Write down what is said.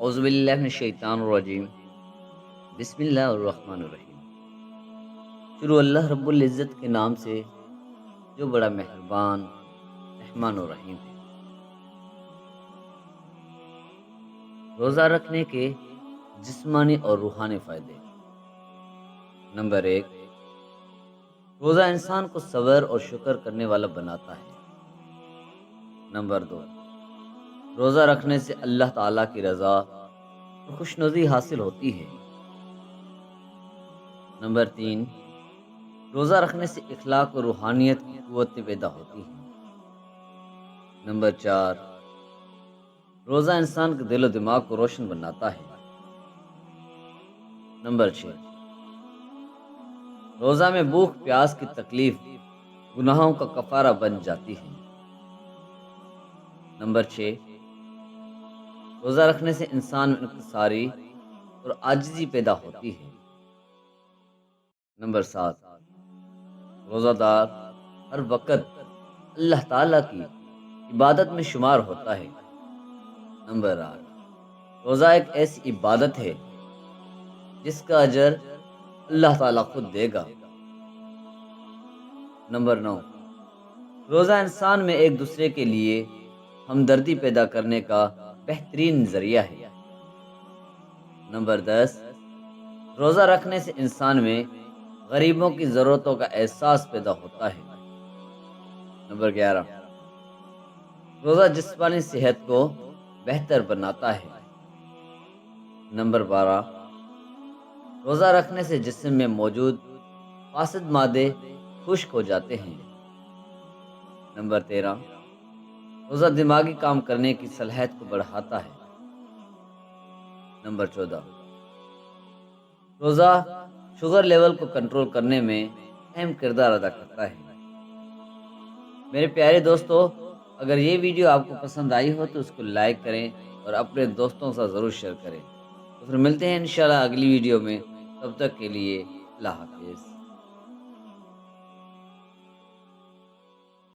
اعوذ باللہ من الشیطان الرجیم، بسم اللہ الرحمن الرحیم۔ شروع اللہ رب العزت کے نام سے جو بڑا مہربان، رحمان و رحیم ہے۔ روزہ رکھنے کے جسمانی اور روحانی فائدے۔ نمبر 1، روزہ انسان کو صبر اور شکر کرنے والا بناتا ہے۔ نمبر 2، روزہ رکھنے سے اللہ تعالیٰ کی رضا اور خوشنودی حاصل ہوتی ہے۔ نمبر 3، روزہ رکھنے سے اخلاق اور روحانیت کی قوتیں پیدا ہوتی ہیں۔ نمبر 4، روزہ انسان کے دل و دماغ کو روشن بناتا ہے۔ نمبر 6، روزہ میں بھوک پیاس کی تکلیف گناہوں کا کفارہ بن جاتی ہے۔ نمبر 6، روزہ رکھنے سے انسان میں انکساری اور عاجزی پیدا ہوتی ہے۔ نمبر 7، روزہ دار ہر وقت اللہ تعالیٰ کی عبادت میں شمار ہوتا ہے۔ نمبر 8، روزہ ایک ایسی عبادت ہے جس کا اجر اللہ تعالیٰ خود دے گا۔ نمبر 9، روزہ انسان میں ایک دوسرے کے لیے ہمدردی پیدا کرنے کا بہترین ذریعہ ہے۔ نمبر 10، روزہ رکھنے سے انسان میں غریبوں کی ضرورتوں کا احساس پیدا ہوتا ہے۔ نمبر 11، روزہ جسمانی صحت کو بہتر بناتا ہے۔ نمبر 12، روزہ رکھنے سے جسم میں موجود فاسد مادے خشک ہو جاتے ہیں۔ نمبر 13، روزہ دماغی کام کرنے کی صلاحیت کو بڑھاتا ہے۔ نمبر 14، روزہ شوگر لیول کو کنٹرول کرنے میں اہم کردار ادا کرتا ہے۔ میرے پیارے دوستو، اگر یہ ویڈیو آپ کو پسند آئی ہو تو اس کو لائک کریں اور اپنے دوستوں سے ضرور شیئر کریں۔ تو پھر ملتے ہیں انشاءاللہ اگلی ویڈیو میں، تب تک کے لیے اللہ حافظ۔